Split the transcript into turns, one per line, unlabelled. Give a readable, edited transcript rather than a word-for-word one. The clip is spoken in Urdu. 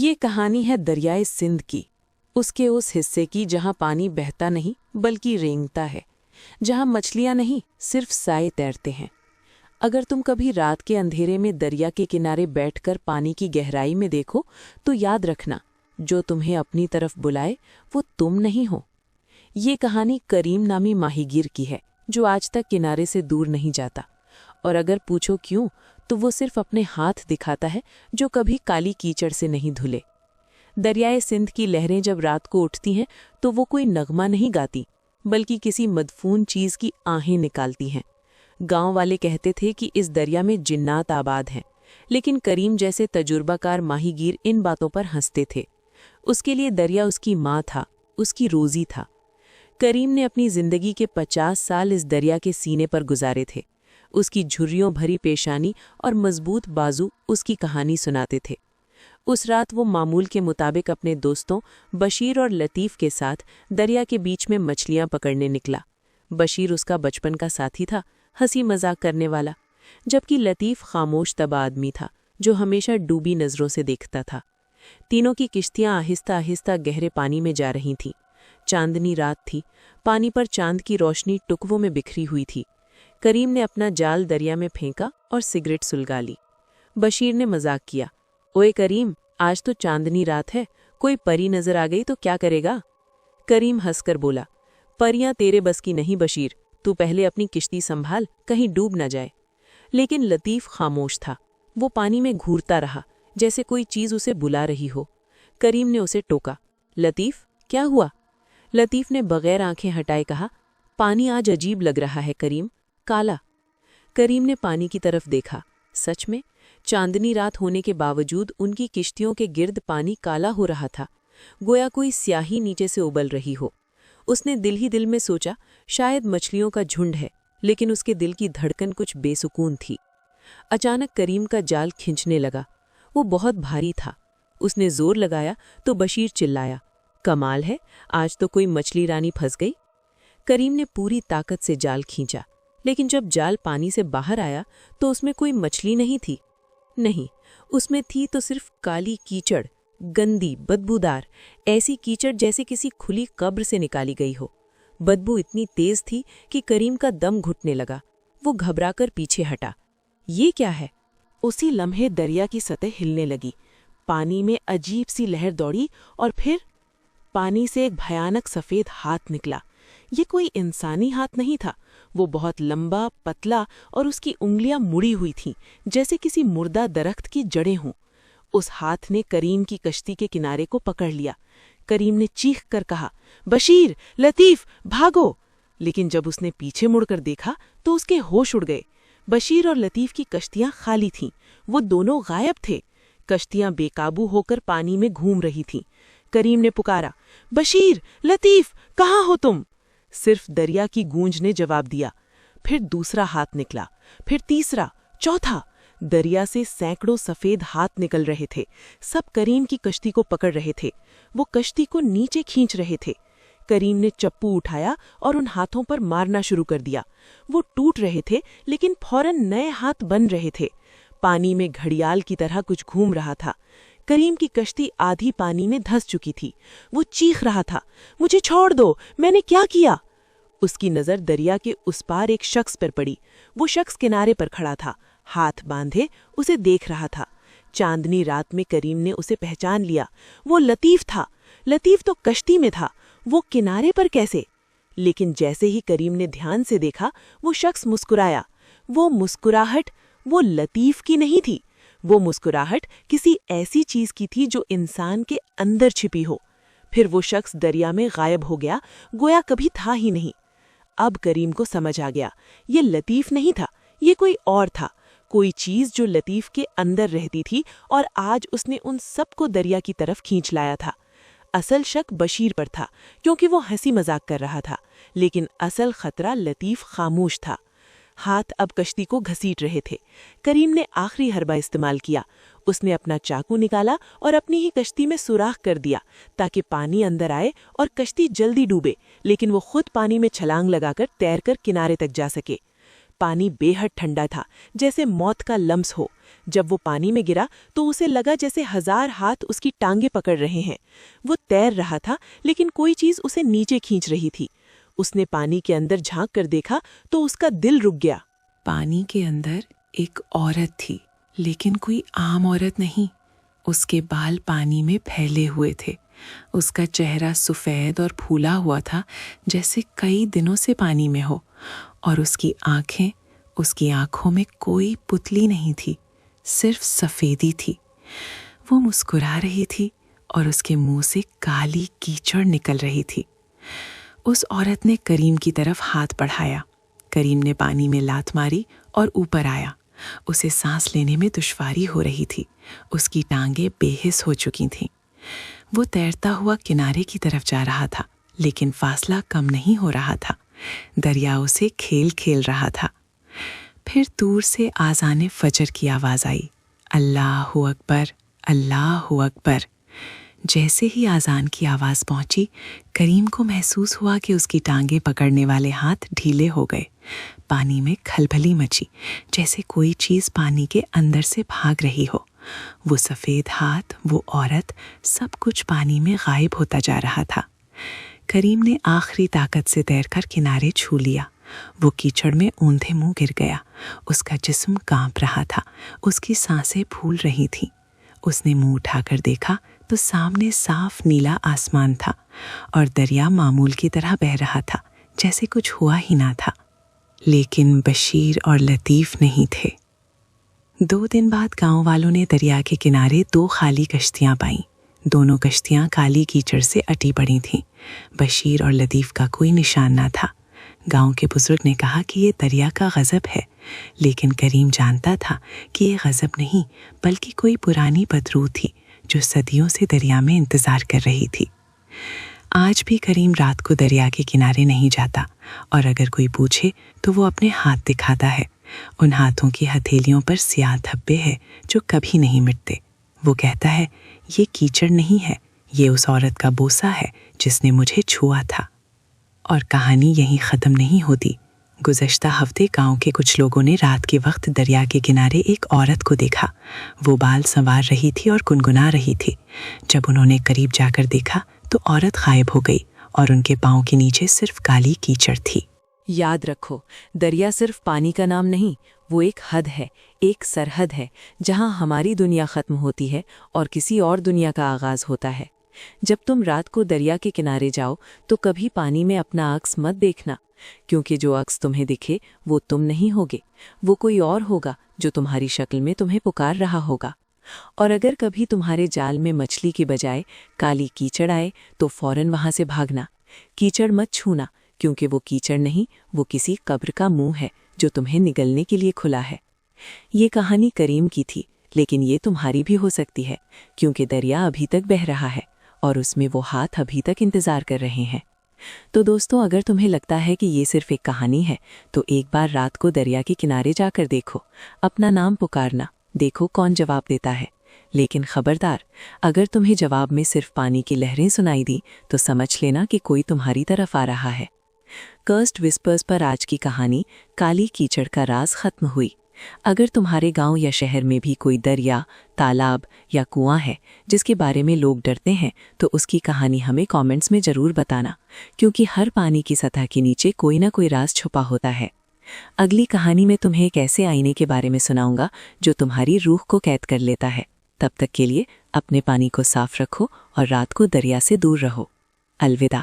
یہ کہانی ہے دریائے سندھ کی، اس کے اس حصے کی جہاں پانی بہتا نہیں بلکہ رینگتا ہے، جہاں مچھلیاں نہیں صرف سائے تیرتے ہیں۔ اگر تم کبھی رات کے اندھیرے میں دریا کے کنارے بیٹھ کر پانی کی گہرائی میں دیکھو تو یاد رکھنا، جو تمہیں اپنی طرف بلائے وہ تم نہیں ہو۔ یہ کہانی کریم نامی ماہی گیر کی ہے جو آج تک کنارے سے دور نہیں جاتا، اور اگر پوچھو کیوں تو وہ صرف اپنے ہاتھ دکھاتا ہے جو کبھی کالی کیچڑ سے نہیں دھلے۔ دریائے سندھ کی لہریں جب رات کو اٹھتی ہیں تو وہ کوئی نغمہ نہیں گاتی بلکہ کسی مدفون چیز کی آہیں نکالتی ہیں۔ گاؤں والے کہتے تھے کہ اس دریا میں جنات آباد ہیں، لیکن کریم جیسے تجربہ کار ماہی گیر ان باتوں پر ہنستے تھے۔ اس کے لیے دریا اس کی ماں تھا، اس کی روزی تھا۔ کریم نے اپنی زندگی کے 50 سال اس دریا کے سینے پر گزارے تھے۔ اس کی جھریوں بھری پیشانی اور مضبوط بازو اس کی کہانی سناتے تھے۔ اس رات وہ معمول کے مطابق اپنے دوستوں بشیر اور لطیف کے ساتھ دریا کے بیچ میں مچھلیاں پکڑنے نکلا۔ بشیر اس کا بچپن کا ساتھی تھا، ہنسی مذاق کرنے والا، جبکہ لطیف خاموش طبع آدمی تھا جو ہمیشہ ڈوبی نظروں سے دیکھتا تھا۔ تینوں کی کشتیاں آہستہ آہستہ گہرے پانی میں جا رہی تھیں۔ چاندنی رات تھی، پانی پر چاند کی روشنی ٹکووں میں بکھری ہوئی تھی۔ کریم نے اپنا جال دریا میں پھینکا اور سگریٹ سلگا لی۔ بشیر نے مذاق کیا، اوئے کریم، آج تو چاندنی رات ہے، کوئی پری نظر آ گئی تو کیا کرے گا؟ کریم ہنس کر بولا، پریاں تیرے بس کی نہیں بشیر، تو پہلے اپنی کشتی سنبھال، کہیں ڈوب نہ جائے۔ لیکن لطیف خاموش تھا، وہ پانی میں گھورتا رہا جیسے کوئی چیز اسے بلا رہی ہو۔ کریم نے اسے ٹوکا، لطیف کیا ہوا؟ لطیف نے بغیر آنکھیں ہٹائے کہا، پانی آج عجیب لگ رہا ہے کریم، کالا۔ کریم نے پانی کی طرف دیکھا، سچ میں چاندنی رات ہونے کے باوجود ان کی کشتیوں کے گرد پانی کالا ہو رہا تھا، گویا کوئی سیاہی نیچے سے ابل رہی ہو۔ اس نے دل ہی دل میں سوچا، شاید مچھلیوں کا جھنڈ ہے، لیکن اس کے دل کی دھڑکن کچھ بے سکون تھی۔ اچانک کریم کا جال کھنچنے لگا، وہ بہت بھاری تھا۔ اس نے زور لگایا تو بشیر چلایا، کمال ہے، آج تو کوئی مچھلی رانی پھنس گئی۔ کریم نے پوری طاقت سے جال کھینچا، لیکن جب جال پانی سے باہر آیا تو اس میں کوئی مچھلی نہیں تھی۔ نہیں، اس میں تھی تو صرف کالی کیچڑ، گندی، بدبودار، ایسی کیچڑ جیسے کسی کھلی قبر سے نکالی گئی ہو۔ بدبو اتنی تیز تھی کہ کریم کا دم گھٹنے لگا۔ وہ گھبرا کر پیچھے ہٹا۔ یہ کیا ہے؟ اسی لمحے دریا کی سطح ہلنے لگی، پانی میں عجیب سی لہر دوڑی اور پھر پانی سے ایک بھیانک سفید ہاتھ نکلا۔ یہ کوئی انسانی ہاتھ نہیں تھا، وہ بہت لمبا، پتلا اور اس کی انگلیاں مڑی ہوئی تھیں جیسے کسی مردہ درخت کی جڑیں ہوں۔ اس ہاتھ نے کریم کی کشتی کے کنارے کو پکڑ لیا۔ کریم نے چیخ کر کہا، بشیر، لطیف، بھاگو! لیکن جب اس نے پیچھے مڑ کر دیکھا تو اس کے ہوش اڑ گئے۔ بشیر اور لطیف کی کشتیاں خالی تھیں، وہ دونوں غائب تھے۔ کشتیاں بے قابو ہو کر پانی میں گھوم رہی تھیں۔ کریم نے پکارا، بشیر، لطیف، کہاں ہو تم؟ صرف دریا کی گونج نے جواب دیا۔ پھر دوسرا ہاتھ نکلا، پھر تیسرا، چوتھا۔ دریا سے سینکڑوں سفید ہاتھ نکل رہے تھے، سب کریم کی کشتی کو پکڑ رہے تھے، وہ کشتی کو نیچے کھینچ رہے تھے۔ کریم نے چپو اٹھایا اور ان ہاتھوں پر مارنا شروع کر دیا۔ وہ ٹوٹ رہے تھے لیکن فوراً نئے ہاتھ بن رہے تھے۔ پانی میں گھڑیال کی طرح کچھ گھوم رہا تھا۔ کریم کی کشتی آدھی پانی میں دھس چکی تھی۔ وہ چیخ رہا تھا، مجھے چھوڑ دو، میں نے کیا کیا؟ اس کی نظر دریا کے اس پار ایک شخص پر پڑی۔ وہ شخص کنارے پر کھڑا تھا، ہاتھ باندھے اسے دیکھ رہا تھا۔ چاندنی رات میں کریم نے اسے پہچان لیا، وہ لطیف تھا۔ لطیف تو کشتی میں تھا، وہ کنارے پر کیسے؟ لیکن جیسے ہی کریم نے دھیان سے دیکھا، وہ شخص مسکرایا۔ وہ مسکراہٹ وہ لطیف کی نہیں تھی، وہ مسکراہٹ کسی ایسی چیز کی تھی جو انسان کے اندر چھپی ہو۔ پھر وہ شخص دریا میں غائب ہو گیا، گویا کبھی تھا ہی نہیں۔ اب کریم کو سمجھ آ گیا، یہ لطیف نہیں تھا، یہ کوئی اور تھا، کوئی چیز جو لطیف کے اندر رہتی تھی اور آج اس نے ان سب کو دریا کی طرف کھینچ لایا تھا۔ اصل شک بشیر پر تھا کیونکہ وہ ہنسی مذاق کر رہا تھا، لیکن اصل خطرہ لطیف خاموش تھا۔ ہاتھ اب کشتی کو گھسیٹ رہے تھے۔ کریم نے آخری حربہ استعمال کیا۔ اس نے اپنا چاقو نکالا اور اپنی ہی کشتی میں سوراخ کر دیا تاکہ پانی اندر آئے اور کشتی جلدی ڈوبے، لیکن وہ خود پانی میں چھلانگ لگا کر تیر کر کنارے تک جا سکے۔
پانی بے حد ٹھنڈا تھا، جیسے موت کا لمس ہو۔ جب وہ پانی میں گرا تو اسے لگا جیسے 1000 ہاتھ اس کی ٹانگیں پکڑ رہے ہیں۔ وہ تیر رہا تھا لیکن کوئی چیز اسے نیچے کھینچ رہی تھی۔ اس نے پانی کے اندر جھانک کر دیکھا تو اس کا دل رک گیا۔
پانی کے اندر ایک عورت تھی، لیکن کوئی عام عورت نہیں۔ اس کے بال پانی میں پھیلے ہوئے تھے، اس کا چہرہ سفید اور پھولا ہوا تھا جیسے کئی دنوں سے پانی میں ہو، اور اس کی آنکھوں میں کوئی پتلی نہیں تھی، صرف سفیدی تھی۔ وہ مسکرا رہی تھی اور اس کے منہ سے کالی کیچڑ نکل رہی تھی۔ اس عورت نے کریم کی طرف ہاتھ بڑھایا۔ کریم نے پانی میں لات ماری اور اوپر آیا۔ اسے سانس لینے میں دشواری ہو رہی تھی، اس کی ٹانگیں بے حس ہو چکی تھیں۔ وہ تیرتا ہوا کنارے کی طرف جا رہا تھا، لیکن فاصلہ کم نہیں ہو رہا تھا۔ دریا اسے کھیل کھیل رہا تھا۔ پھر دور سے آذان فجر کی آواز آئی، اللہ اکبر، اللہ اکبر۔ جیسے ہی آذان کی آواز پہنچی، کریم کو محسوس ہوا کہ اس کی ٹانگیں پکڑنے والے ہاتھ ڈھیلے ہو گئے۔ پانی میں کھلبلی مچی، جیسے کوئی چیز پانی کے اندر سے بھاگ رہی ہو۔ وہ سفید ہاتھ، وہ عورت، سب کچھ پانی میں غائب ہوتا جا رہا تھا۔ کریم نے آخری طاقت سے تیر کر کنارے چھو لیا۔ وہ کیچڑ میں اوندھے منہ گر گیا۔ اس کا جسم کانپ رہا تھا، اس کی سانسیں پھول رہی تھیں۔ اس نے منہ اٹھا کر دیکھا تو سامنے صاف نیلا آسمان تھا، اور دریا معمول کی طرح بہہ رہا تھا، جیسے کچھ ہوا ہی نہ تھا۔ لیکن بشیر اور لطیف نہیں تھے۔ 2 دن بعد گاؤں والوں نے دریا کے کنارے 2 خالی کشتیاں پائیں۔ دونوں کشتیاں کالی کیچڑ سے اٹی پڑی تھیں۔ بشیر اور لطیف کا کوئی نشان نہ تھا۔ گاؤں کے بزرگ نے کہا کہ یہ دریا کا غضب ہے، لیکن کریم جانتا تھا کہ یہ غضب نہیں، بلکہ کوئی پرانی بدروح تھی جو صدیوں سے دریا میں انتظار کر رہی تھی۔ آج بھی کریم رات کو دریا کے کنارے نہیں جاتا، اور اگر کوئی پوچھے تو وہ اپنے ہاتھ دکھاتا ہے۔ ان ہاتھوں کی ہتھیلیوں پر سیاہ دھبے ہیں جو کبھی نہیں مٹتے۔ وہ کہتا ہے، یہ کیچڑ نہیں ہے، یہ اس عورت کا بوسہ ہے جس نے مجھے چھوا تھا۔ اور کہانی یہیں ختم نہیں ہوتی۔ گزشتہ ہفتے گاؤں کے کچھ لوگوں نے رات کے وقت دریا کے کنارے ایک عورت کو دیکھا۔ وہ بال سنوار رہی تھی اور گنگنا رہی تھی۔ جب انہوں نے قریب جا کر دیکھا تو عورت غائب ہو گئی، اور ان کے پاؤں کے نیچے صرف کالی کیچڑ تھی۔ یاد رکھو، دریا صرف پانی کا نام نہیں، وہ ایک حد ہے، ایک سرحد ہے، جہاں ہماری دنیا ختم ہوتی ہے اور کسی اور دنیا کا آغاز ہوتا ہے۔ جب تم رات کو دریا کے کنارے جاؤ تو کبھی پانی میں اپنا عکس مت دیکھنا، کیونکہ جو عکس تمہیں دکھے وہ تم نہیں ہوگے، وہ کوئی اور ہوگا جو تمہاری شکل میں تمہیں پکار رہا ہوگا۔ اور اگر کبھی تمہارے جال میں مچھلی کی بجائے کالی کیچڑ آئے تو فوراً وہاں سے بھاگنا۔ کیچڑ مت چھونا، کیونکہ وہ کیچڑ نہیں، وہ کسی قبر کا منہ ہے جو تمہیں نگلنے کے لیے کھلا ہے۔ یہ کہانی کریم کی تھی، لیکن یہ تمہاری بھی ہو سکتی ہے، کیونکہ دریا ابھی تک بہہ رہا ہے اور اس میں وہ ہاتھ ابھی تک انتظار کر رہے ہیں۔ تو دوستو، اگر تمہیں لگتا ہے کہ یہ صرف ایک کہانی ہے تو ایک بار رات کو دریا کے کنارے جا کر دیکھو، اپنا نام پکارنا، دیکھو کون جواب دیتا ہے۔ لیکن خبردار، اگر تمہیں جواب میں صرف پانی کی لہریں سنائی دی تو سمجھ لینا کہ کوئی تمہاری طرف آ رہا ہے۔ کرسڈ وسپرز پر آج کی کہانی کالی کیچڑ کا راز ختم ہوئی۔ اگر تمہارے گاؤں یا شہر میں بھی کوئی دریا، تالاب یا کنواں ہے جس کے بارے میں لوگ ڈرتے ہیں تو اس کی کہانی ہمیں کامنٹس میں ضرور بتانا، کیونکہ ہر پانی کی سطح کے نیچے کوئی نہ کوئی راز چھپا ہوتا ہے۔ اگلی کہانی میں تمہیں ایک ایسے آئینے کے بارے میں سناؤں گا جو تمہاری روح کو قید کر لیتا ہے۔ تب تک کے لیے اپنے پانی کو صاف رکھو اور رات کو دریا سے دور رہو۔ الوداع۔